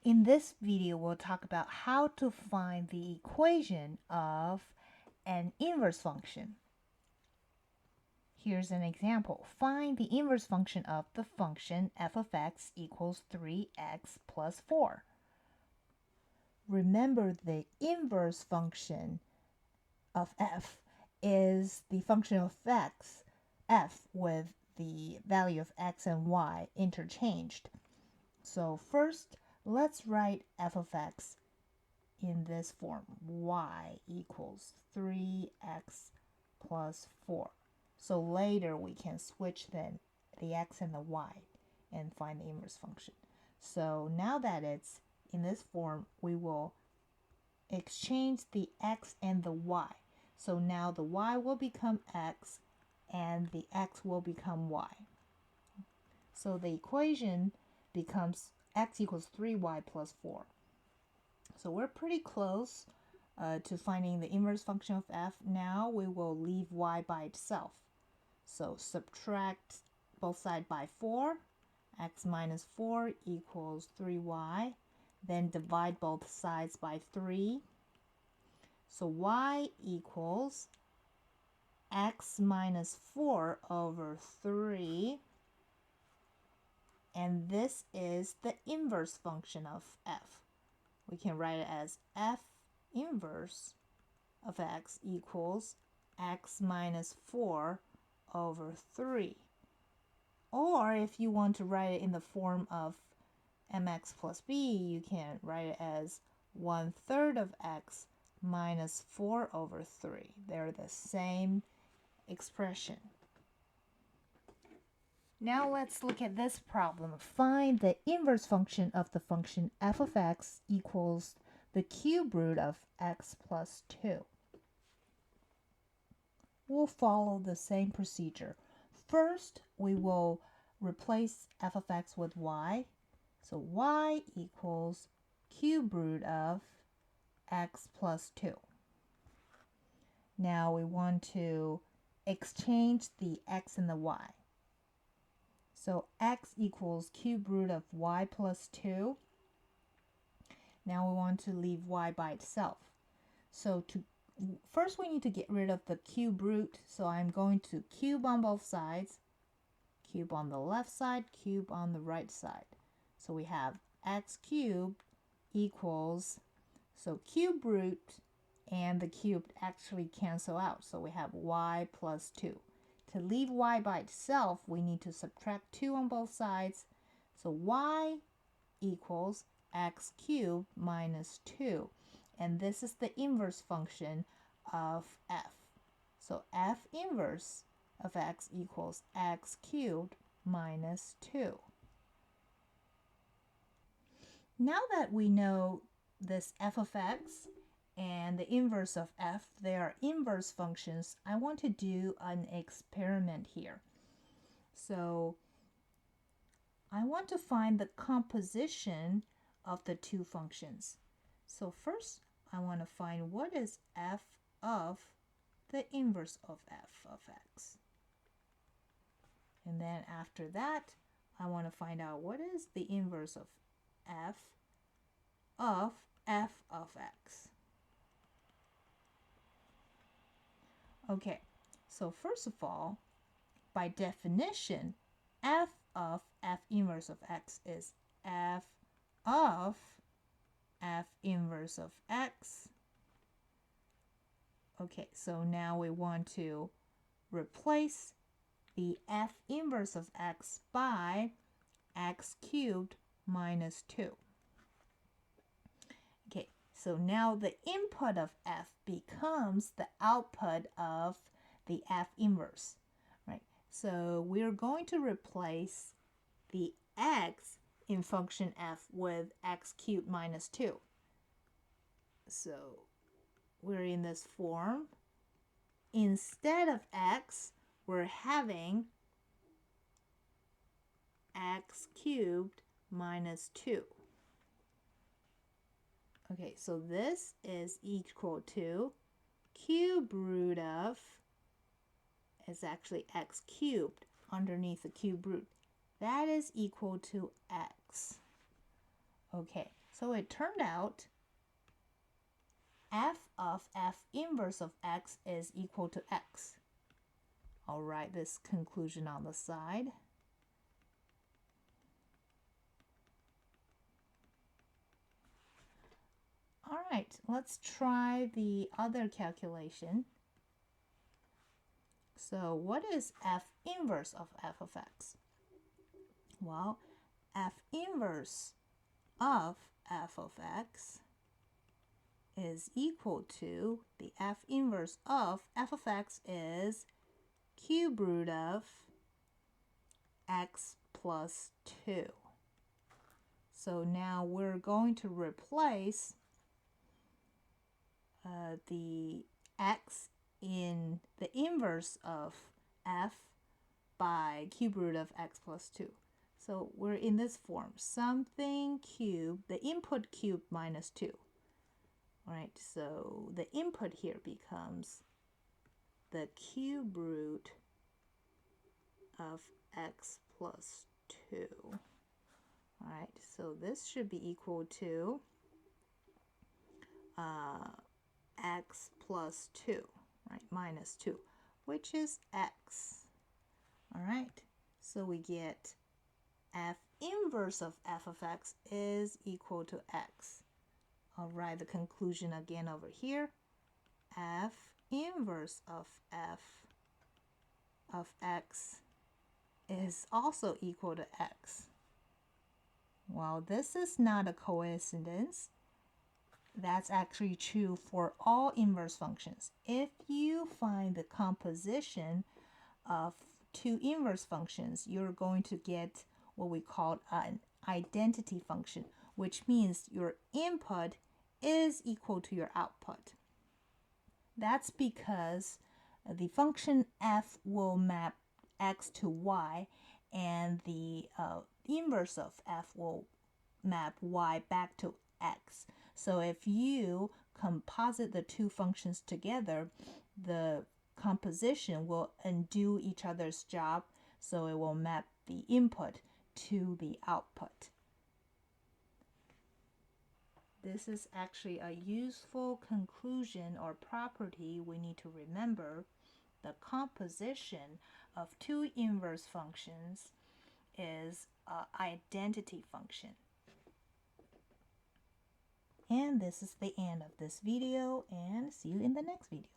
In this video, we'll talk about how to find the equation of an inverse function. Here's an example. Find the inverse function of the function f of x equals 3x plus 4. Remember, the inverse function of f is the function of f with the value of x and y interchanged. So first, let's write f of x in this form. Y equals 3x plus 4. So later we can switch then the x and the y and find the inverse function. So now that it's in this form, we will exchange the x and the y. So now the y will become x and the x will become y. So the equation becomes x equals 3y plus 4. So we're pretty close to finding the inverse function of f. Now we will leave y by itself. So subtract both sides by 4. X minus 4 equals 3y. Then divide both sides by 3. So y equals x minus 4 over 3. And this is the inverse function of f. We can write it as f inverse of x equals x minus 4 over 3. Or if you want to write it in the form of mx plus b, you can write it as 1/3 of x minus 4 over 3. They're the same expression. Now let's look at this problem. Find the inverse function of the function f of x equals the cube root of x plus 2. We'll follow the same procedure. First, we will replace f of x with y. So y equals cube root of x plus 2. Now we want to exchange the x and the y. So x equals cube root of y plus 2. Now we want to leave y by itself. So first we need to get rid of the cube root. So I'm going to cube on both sides. Cube on the left side, cube on the right side. So we have x cubed equals, so cube root and the cubed actually cancel out. So we have y plus 2. To leave y by itself, we need to subtract 2 on both sides. So y equals x cubed minus 2. And this is the inverse function of f. So f inverse of x equals x cubed minus 2. Now that we know this f of x and the inverse of f, they are inverse functions, I want to do an experiment here. So I want to find the composition of the two functions. So first, I want to find what is f of the inverse of f of x. And then after that, I want to find out what is the inverse of f of x. Okay, so first of all, by definition, f of f inverse of x is f of f inverse of x. Okay, so now we want to replace the f inverse of x by x cubed minus 2. Okay, so now the input of f becomes the output of the f inverse, right? So we're going to replace the x in function f with x cubed minus 2. So we're in this form. Instead of x, we're having x cubed minus 2. Okay, so this is equal to cube root of, is actually x cubed underneath the cube root. That is equal to x. Okay, so it turned out f of f inverse of x is equal to x. I'll write this conclusion on the side. All right, let's try the other calculation. So what is f inverse of f of x? Well, f inverse of f of x is equal to, the f inverse of f of x is cube root of x plus 2. So now we're going to replace the x in the inverse of f by cube root of x plus 2. So we're in this form, something cubed, the input cubed minus 2. All right, so the input here becomes the cube root of x plus 2. All right, so this should be equal to x plus 2, right, minus 2, which is x. All right, so we get f inverse of f of x is equal to x. I'll write the conclusion again over here. F inverse of f of x is also equal to x. Well, this is not a coincidence. That's actually true for all inverse functions. If you find the composition of two inverse functions, you're going to get what we call an identity function, which means your input is equal to your output. That's because the function f will map x to y, and the inverse of f will map y back to x. So if you composite the two functions together, the composition will undo each other's job, so it will map the input to the output. This is actually a useful conclusion or property we need to remember. The composition of two inverse functions is an identity function. And this is the end of this video, and see you in the next video.